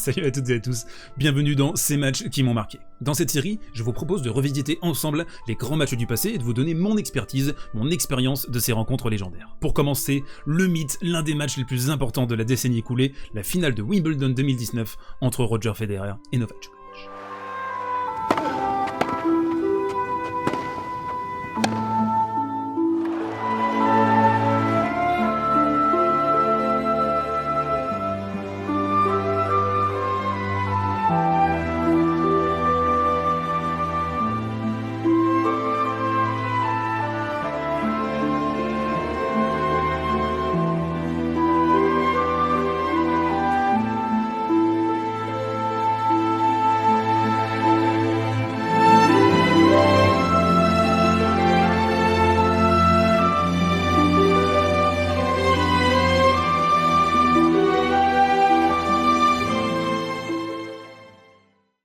Salut à toutes et à tous, bienvenue dans Ces matchs qui m'ont marqué. Dans cette série, je vous propose de revisiter ensemble les grands matchs du passé et de vous donner mon expertise, mon expérience de ces rencontres légendaires. Pour commencer, le mythe, l'un des matchs les plus importants de la décennie écoulée, la finale de Wimbledon 2019 entre Roger Federer et Novak Djokovic.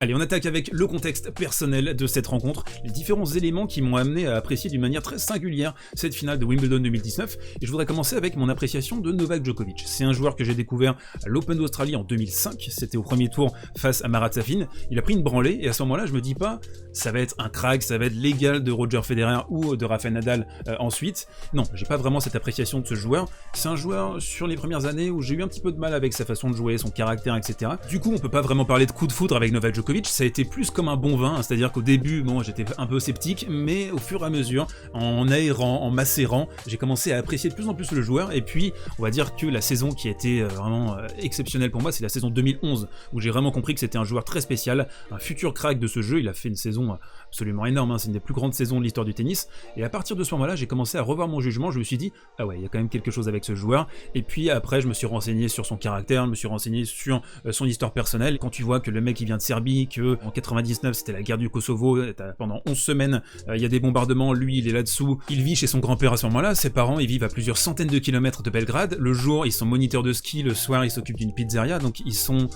Allez, on attaque avec le contexte personnel de cette rencontre, les différents éléments qui m'ont amené à apprécier d'une manière très singulière cette finale de Wimbledon 2019, et je voudrais commencer avec mon appréciation de Novak Djokovic. C'est un joueur que j'ai découvert à l'Open d'Australie en 2005, c'était au premier tour face à Marat Safin, il a pris une branlée, et à ce moment-là, je me dis pas, ça va être un crack, ça va être l'égal de Roger Federer ou de Rafael Nadal ensuite. Non, j'ai pas vraiment cette appréciation de ce joueur, c'est un joueur sur les premières années où j'ai eu un petit peu de mal avec sa façon de jouer, son caractère, etc. Du coup, on peut pas vraiment parler de coup de foudre avec Novak Djokovic. Ça a été plus comme un bon vin, c'est-à-dire qu'au début, bon, j'étais un peu sceptique, mais au fur et à mesure, en aérant, en macérant, j'ai commencé à apprécier de plus en plus le joueur, et puis, on va dire que la saison qui a été vraiment exceptionnelle pour moi, c'est la saison 2011, où j'ai vraiment compris que c'était un joueur très spécial, un futur crack de ce jeu. Il a fait une saison absolument énorme, hein. C'est une des plus grandes saisons de l'histoire du tennis, et à partir de ce moment-là, j'ai commencé à revoir mon jugement. Je me suis dit, ah ouais, il y a quand même quelque chose avec ce joueur, et puis après, je me suis renseigné sur son caractère, je me suis renseigné sur son histoire personnelle. Quand tu vois que le mec, il vient de Serbie, que en 99 c'était la guerre du Kosovo, pendant 11 semaines il y a des bombardements, lui il est là-dessous, il vit chez son grand-père à ce moment-là, ses parents ils vivent à plusieurs centaines de kilomètres de Belgrade, le jour ils sont moniteurs de ski, le soir ils s'occupent d'une pizzeria, donc ils font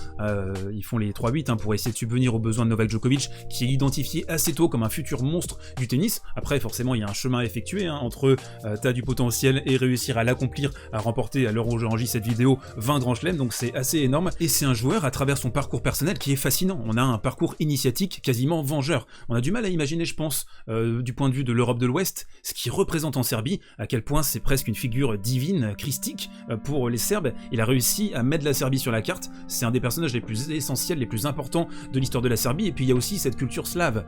les 3-8 pour essayer de subvenir aux besoins de Novak Djokovic, qui est identifié assez tôt comme un futur monstre du tennis. Après forcément il y a un chemin à effectuer, entre t'as du potentiel et réussir à l'accomplir, à remporter à l'heure où j'enregistre cette vidéo 20 grands chelems, donc c'est assez énorme, et c'est un joueur à travers son parcours personnel qui est fascinant. On a un parcours initiatique quasiment vengeur. On a du mal à imaginer, je pense, du point de vue de l'Europe de l'Ouest, ce qu'il représente en Serbie, à quel point c'est presque une figure divine, christique pour les Serbes. Il a réussi à mettre la Serbie sur la carte, c'est un des personnages les plus essentiels, les plus importants de l'histoire de la Serbie, et puis il y a aussi cette culture slave.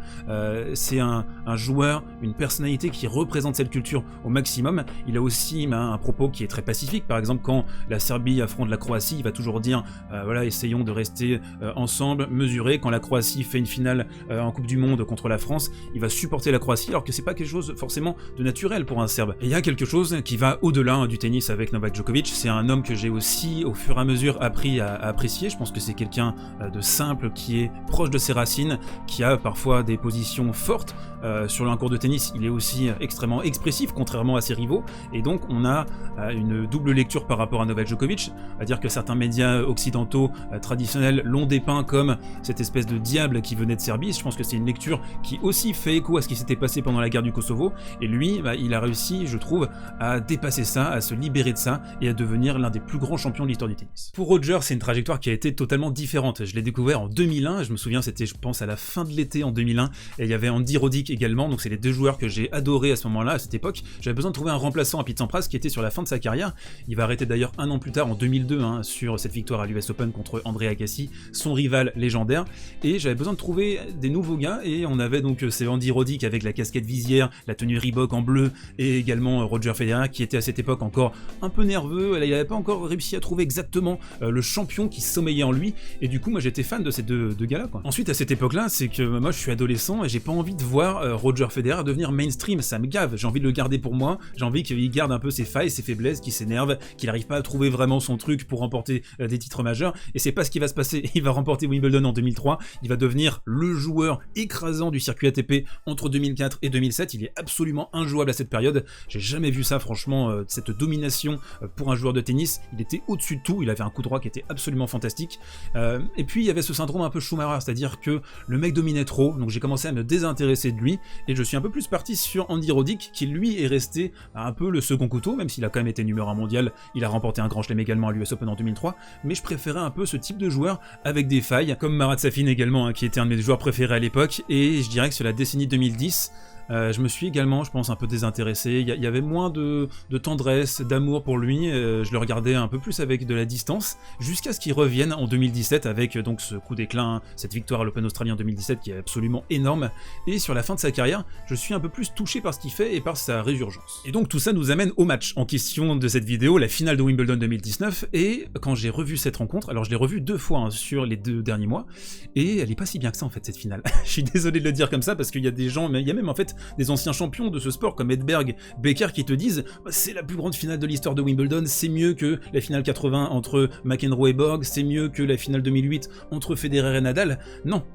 C'est un joueur, une personnalité qui représente cette culture au maximum. Il a aussi un propos qui est très pacifique, par exemple quand la Serbie affronte la Croatie, il va toujours dire voilà, essayons de rester ensemble, mesurés. Quand la Croatie fait une finale en Coupe du Monde contre la France, il va supporter la Croatie, alors que c'est pas quelque chose forcément de naturel pour un Serbe. Et il y a quelque chose qui va au-delà du tennis avec Novak Djokovic. C'est un homme que j'ai aussi au fur et à mesure appris à apprécier. Je pense que c'est quelqu'un de simple, qui est proche de ses racines, qui a parfois des positions fortes sur un court de tennis. Il est aussi extrêmement expressif, contrairement à ses rivaux, et donc on a une double lecture par rapport à Novak Djokovic, à dire que certains médias occidentaux traditionnels l'ont dépeint comme cette espèce de diable qui venait de Serbie. Je pense que c'est une lecture qui aussi fait écho à ce qui s'était passé pendant la guerre du Kosovo, et lui, il a réussi, je trouve, à dépasser ça, à se libérer de ça, et à devenir l'un des plus grands champions de l'histoire du tennis. Pour Roger, c'est une trajectoire qui a été totalement différente. Je l'ai découvert en 2001, je me souviens, c'était, je pense, à la fin de l'été en 2001, et il y avait Andy Roddick également, donc c'est les deux joueurs que j'ai adorés à ce moment-là, à cette époque. J'avais besoin de trouver un remplaçant à Pete Sampras qui était sur la fin de sa carrière. Il va arrêter d'ailleurs un an plus tard, en 2002, sur cette victoire à l'US Open contre André Agassi, son rival légendaire, et j'avais besoin de trouver des nouveaux gars, et on avait donc c'est Andy Roddick avec la casquette visière, la tenue Reebok en bleu, et également Roger Federer qui était à cette époque encore un peu nerveux. Il n'avait pas encore réussi à trouver exactement le champion qui sommeillait en lui, et du coup moi j'étais fan de ces deux gars-là, quoi. Ensuite à cette époque-là, c'est que moi je suis adolescent et j'ai pas envie de voir Roger Federer devenir mainstream, ça me gave, j'ai envie de le garder pour moi, j'ai envie qu'il garde un peu ses failles, ses faiblesses, qu'il s'énerve, qu'il n'arrive pas à trouver vraiment son truc pour remporter des titres majeurs, et c'est pas ce qui va se passer. Il va remporter Wimbledon en 2003, il va devenir le joueur écrasant du circuit ATP entre 2004 et 2007, il est absolument injouable à cette période, j'ai jamais vu ça franchement, cette domination pour un joueur de tennis, il était au-dessus de tout, il avait un coup droit qui était absolument fantastique, et puis il y avait ce syndrome un peu Schumacher, c'est-à-dire que le mec dominait trop, donc j'ai commencé à me désintéresser de lui, et je suis un peu plus parti sur Andy Roddick, qui lui est resté un peu le second couteau, même s'il a quand même été numéro 1 mondial, il a remporté un grand chelem également à l'US Open en 2003, mais je préférais un peu ce type de joueur avec des failles, comme Marat Safin également, hein, qui était un de mes joueurs préférés à l'époque, et je dirais que sur la décennie 2010, je me suis également, je pense, un peu désintéressé, il y avait moins de tendresse, d'amour pour lui, je le regardais un peu plus avec de la distance, jusqu'à ce qu'il revienne en 2017 avec donc ce coup d'éclat, cette victoire à l'Open Australien en 2017 qui est absolument énorme, et sur la fin de sa carrière, je suis un peu plus touché par ce qu'il fait et par sa résurgence. Et donc tout ça nous amène au match en question de cette vidéo, la finale de Wimbledon 2019, et quand j'ai revu cette rencontre, alors je l'ai revue 2 fois hein, sur les 2 derniers mois, et elle est pas si bien que ça en fait cette finale. Je suis désolé de le dire comme ça parce qu'il y a des gens, mais il y a même en fait des anciens champions de ce sport comme Edberg, Becker qui te disent c'est la plus grande finale de l'histoire de Wimbledon, c'est mieux que la finale 80 entre McEnroe et Borg, c'est mieux que la finale 2008 entre Federer et Nadal. Non,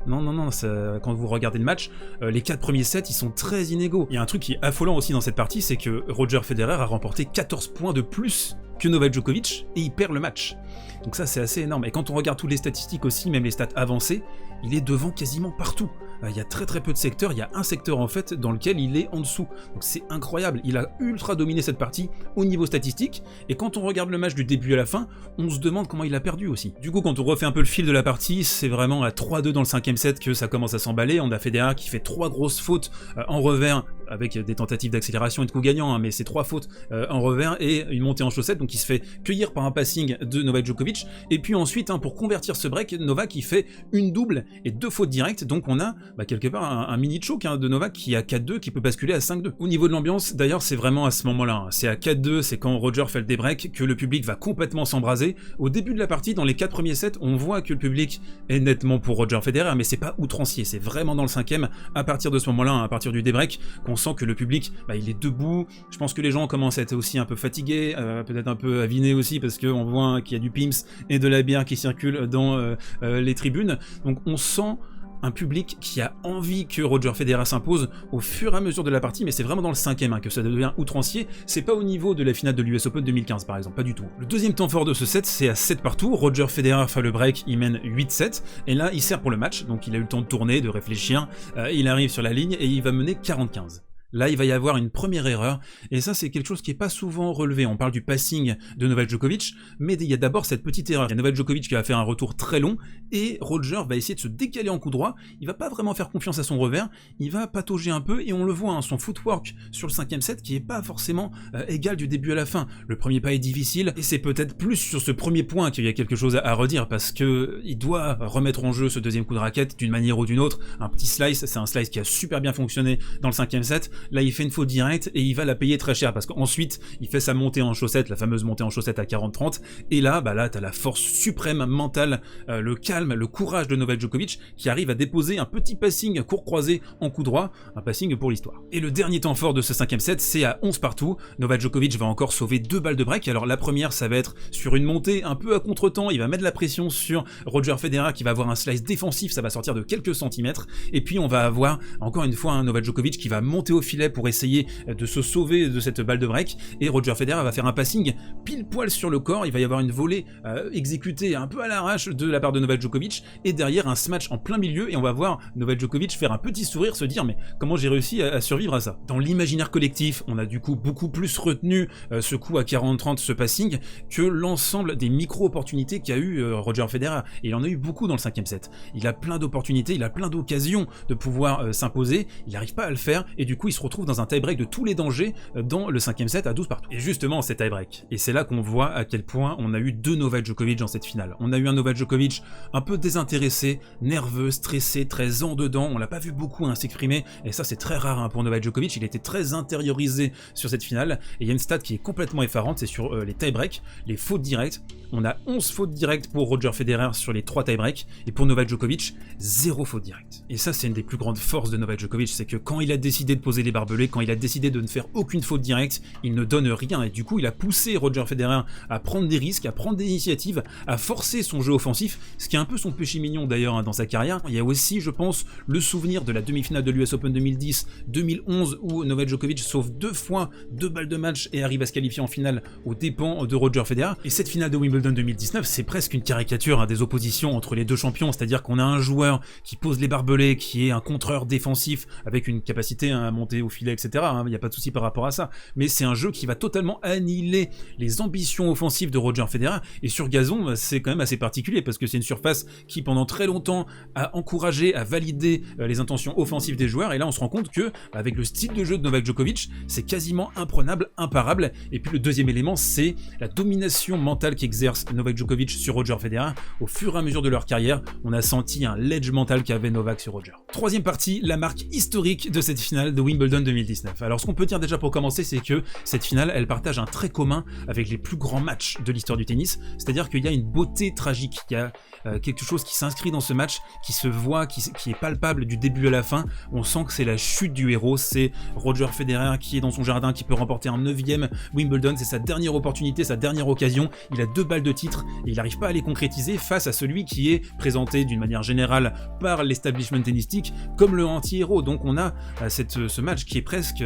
ça, quand vous regardez le match, les 4 premiers sets ils sont très inégaux. Il y a un truc qui est affolant aussi dans cette partie, c'est que Roger Federer a remporté 14 points de plus que Novak Djokovic et il perd le match. Donc ça c'est assez énorme. Et quand on regarde toutes les statistiques aussi, même les stats avancées, il est devant quasiment partout. Il y a très peu de secteurs, il y a un secteur en fait dans lequel il est en dessous. Donc c'est incroyable, il a ultra dominé cette partie au niveau statistique, et quand on regarde le match du début à la fin, on se demande comment il a perdu aussi. Du coup quand on refait un peu le fil de la partie, c'est vraiment à 3-2 dans le 5e set que ça commence à s'emballer, on a Federer qui fait 3 grosses fautes en revers, avec des tentatives d'accélération et de coups gagnants, hein, mais c'est 3 fautes en revers et une montée en chaussette, donc il se fait cueillir par un passing de Novak Djokovic, et puis ensuite hein, pour convertir ce break, Novak il fait une double et 2 fautes directes, donc on a quelque part un mini choke hein, de Novak qui a 4-2 qui peut basculer à 5-2. Au niveau de l'ambiance, d'ailleurs c'est vraiment à ce moment-là, hein, c'est à 4-2, c'est quand Roger fait le débreak que le public va complètement s'embraser. Au début de la partie, dans les 4 premiers sets, on voit que le public est nettement pour Roger Federer, mais c'est pas outrancier, c'est vraiment dans le 5e, à partir de ce moment-là, hein, à partir du débreak, qu'on sent que le public, il est debout. Je pense que les gens commencent à être aussi un peu fatigués, peut-être un peu avinés aussi, parce qu'on voit qu'il y a du Pim's et de la bière qui circule dans les tribunes, donc on sent un public qui a envie que Roger Federer s'impose au fur et à mesure de la partie, mais c'est vraiment dans le 5e hein, que ça devient outrancier, c'est pas au niveau de la finale de l'US Open 2015 par exemple, pas du tout. Le deuxième temps fort de ce set, c'est à 7 partout, Roger Federer fait le break, il mène 8-7, et là il sert pour le match, donc il a eu le temps de tourner, de réfléchir, il arrive sur la ligne et il va mener 40-15. Là, il va y avoir une première erreur, et ça, c'est quelque chose qui n'est pas souvent relevé. On parle du passing de Novak Djokovic, mais il y a d'abord cette petite erreur. Il y a Novak Djokovic qui va faire un retour très long, et Roger va essayer de se décaler en coup droit. Il va pas vraiment faire confiance à son revers, il va patauger un peu, et on le voit, hein, son footwork sur le 5e set qui est pas forcément égal du début à la fin. Le premier pas est difficile, et c'est peut-être plus sur ce premier point qu'il y a quelque chose à redire, parce que il doit remettre en jeu ce deuxième coup de raquette d'une manière ou d'une autre. Un petit slice, c'est un slice qui a super bien fonctionné dans le 5e set. Là il fait une faute directe et il va la payer très cher parce qu'ensuite il fait sa montée en chaussette, la fameuse montée en chaussette à 40-30, et là t'as la force suprême mentale, le calme, le courage de Novak Djokovic qui arrive à déposer un petit passing court croisé en coup droit, un passing pour l'histoire. Et le dernier temps fort de ce 5e set, c'est à 11 partout, Novak Djokovic va encore sauver 2 balles de break. Alors la première ça va être sur une montée un peu à contre-temps, il va mettre la pression sur Roger Federer qui va avoir un slice défensif, ça va sortir de quelques centimètres, et puis on va avoir encore une fois un Novak Djokovic qui va monter au filet pour essayer de se sauver de cette balle de break, et Roger Federer va faire un passing pile poil sur le corps, il va y avoir une volée exécutée un peu à l'arrache de la part de Novak Djokovic, et derrière un smash en plein milieu, et on va voir Novak Djokovic faire un petit sourire, se dire mais comment j'ai réussi à survivre à ça. Dans l'imaginaire collectif, on a du coup beaucoup plus retenu ce coup à 40-30, ce passing, que l'ensemble des micro-opportunités qu'a eu Roger Federer, et il en a eu beaucoup dans le 5e set. Il a plein d'opportunités, il a plein d'occasions de pouvoir s'imposer, il n'arrive pas à le faire, et du coup il se retrouve dans un tie-break de tous les dangers dans le 5e set à 12 partout. Et justement c'est tie-break, et c'est là qu'on voit à quel point on a eu 2 Novak Djokovic dans cette finale. On a eu un Novak Djokovic un peu désintéressé, nerveux, stressé, très en dedans, on l'a pas vu beaucoup s'exprimer, et ça c'est très rare pour Novak Djokovic, il était très intériorisé sur cette finale, et il y a une stat qui est complètement effarante, c'est sur les tie-breaks, les fautes directes. On a 11 fautes directes pour Roger Federer sur les 3 tie-breaks, et pour Novak Djokovic, 0 faute directe. Et ça c'est une des plus grandes forces de Novak Djokovic, c'est que quand il a décidé de poser les barbelés, quand il a décidé de ne faire aucune faute directe, il ne donne rien, et du coup il a poussé Roger Federer à prendre des risques, à prendre des initiatives, à forcer son jeu offensif, ce qui est un peu son péché mignon d'ailleurs dans sa carrière. Il y a aussi, je pense, le souvenir de la demi-finale de l'US Open 2010, 2011, où Novak Djokovic sauve 2 fois 2 balles de match et arrive à se qualifier en finale aux dépens de Roger Federer. Et cette finale de Wimbledon 2019, c'est presque une caricature des oppositions entre les deux champions, c'est-à-dire qu'on a un joueur qui pose les barbelés, qui est un contreur défensif avec une capacité à monter au filet, etc. Il n'y a pas de souci par rapport à ça. Mais c'est un jeu qui va totalement annihiler les ambitions offensives de Roger Federer. Et sur gazon, c'est quand même assez particulier parce que c'est une surface qui, pendant très longtemps, a encouragé, a validé les intentions offensives des joueurs. Et là, on se rend compte que, avec le style de jeu de Novak Djokovic, c'est quasiment imprenable, imparable. Et puis le deuxième élément, c'est la domination mentale qu'exerce Novak Djokovic sur Roger Federer. Au fur et à mesure de leur carrière, on a senti un ledge mental qu'avait Novak sur Roger. Troisième partie, la marque historique de cette finale de Wimbledon 2019. Alors ce qu'on peut dire déjà pour commencer, c'est que cette finale, elle partage un trait commun avec les plus grands matchs de l'histoire du tennis, c'est-à-dire qu'il y a une beauté tragique, il y a quelque chose qui s'inscrit dans ce match, qui se voit, qui est palpable du début à la fin. On sent que c'est la chute du héros, c'est Roger Federer qui est dans son jardin, qui peut remporter un 9e Wimbledon, c'est sa dernière opportunité, sa dernière occasion, il a 2 balles de titre et il n'arrive pas à les concrétiser face à celui qui est présenté d'une manière générale par l'establishment tennistique comme le anti-héros. Donc on a ce match qui est presque,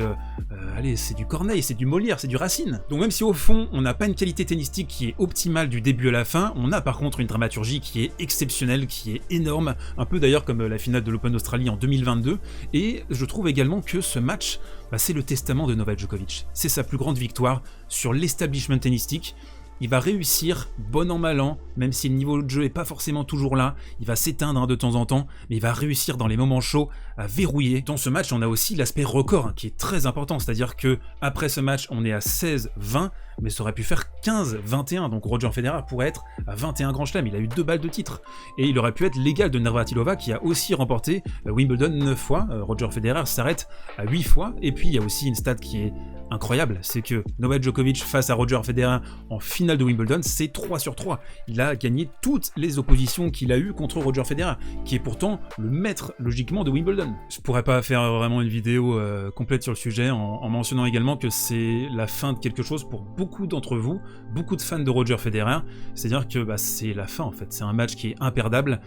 allez, c'est du Corneille, c'est du Molière, c'est du Racine. Donc même si au fond on n'a pas une qualité tennistique qui est optimale du début à la fin, on a par contre une dramaturgie qui est exceptionnelle, qui est énorme, un peu d'ailleurs comme la finale de l'Open d'Australie en 2022, et je trouve également que ce match, c'est le testament de Novak Djokovic. C'est sa plus grande victoire sur l'establishment tennistique. Il va réussir, bon an mal an, même si le niveau de jeu est pas forcément toujours là, il va s'éteindre de temps en temps, mais il va réussir dans les moments chauds à verrouiller. Dans ce match, on a aussi l'aspect record qui est très important, c'est-à-dire que après ce match, on est à 16-20, mais ça aurait pu faire 15-21, donc Roger Federer pourrait être à 21 Grand Chelem, il a eu 2 balles de titre, et il aurait pu être l'égal de Navratilova qui a aussi remporté Wimbledon 9 fois, Roger Federer s'arrête à 8 fois, et puis il y a aussi une stat qui est incroyable, c'est que Novak Djokovic face à Roger Federer en finale de Wimbledon, c'est 3 sur 3. Il a gagné toutes les oppositions qu'il a eues contre Roger Federer, qui est pourtant le maître logiquement de Wimbledon. Je pourrais pas faire vraiment une vidéo complète sur le sujet en mentionnant également que c'est la fin de quelque chose pour beaucoup d'entre vous, beaucoup de fans de Roger Federer, c'est-à-dire que c'est la fin en fait, c'est un match qui est imperdable.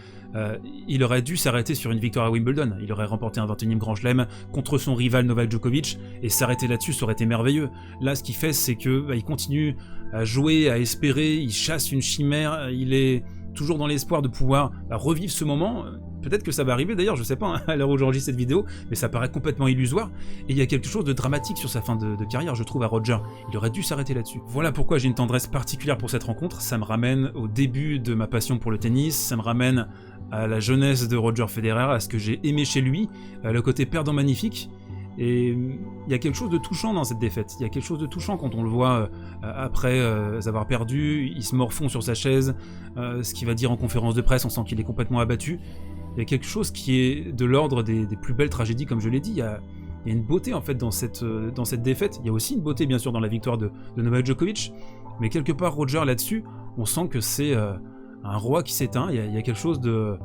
Il aurait dû s'arrêter sur une victoire à Wimbledon, il aurait remporté un 21e Grand Chelem contre son rival Novak Djokovic, et s'arrêter là-dessus, ça aurait été merveilleux. Là, ce qu'il fait, c'est que il continue à jouer, à espérer, il chasse une chimère, il est toujours dans l'espoir de pouvoir revivre ce moment. Peut-être que ça va arriver d'ailleurs, je sais pas à l'heure où j'enregistre cette vidéo, mais ça paraît complètement illusoire, et il y a quelque chose de dramatique sur sa fin de carrière, je trouve, à Roger. Il aurait dû s'arrêter là-dessus. Voilà pourquoi j'ai une tendresse particulière pour cette rencontre, ça me ramène au début de ma passion pour le tennis, ça me ramène à la jeunesse de Roger Federer, à ce que j'ai aimé chez lui, le côté perdant magnifique. Et il y a quelque chose de touchant dans cette défaite, il y a quelque chose de touchant quand on le voit après avoir perdu, il se morfond sur sa chaise, ce qu'il va dire en conférence de presse, on sent qu'il est complètement abattu. Il y a quelque chose qui est de l'ordre des plus belles tragédies, comme je l'ai dit, il y a une beauté en fait dans cette défaite, il y a aussi une beauté bien sûr dans la victoire de Novak Djokovic, mais quelque part Roger là-dessus, on sent que c'est un roi qui s'éteint, il y a quelque chose de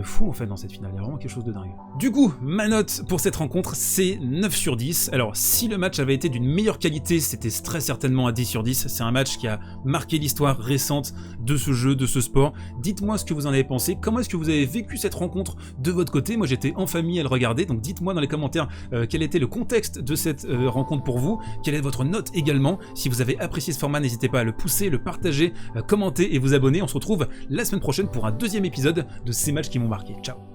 fou en fait dans cette finale, il y a vraiment quelque chose de dingue. Du coup, ma note pour cette rencontre, c'est 9 sur 10. Alors si le match avait été d'une meilleure qualité, c'était très certainement à 10 sur 10. C'est un match qui a marqué l'histoire récente de ce jeu, de ce sport. Dites-moi ce que vous en avez pensé, comment est-ce que vous avez vécu cette rencontre de votre côté. Moi j'étais en famille à le regarder, donc dites-moi dans les commentaires quel était le contexte de cette rencontre pour vous, quelle est votre note également. Si vous avez apprécié ce format, n'hésitez pas à le pousser, le partager, commenter et vous abonner. On se retrouve la semaine prochaine pour un deuxième épisode de ces matchs qui m'ont marqué. Ciao.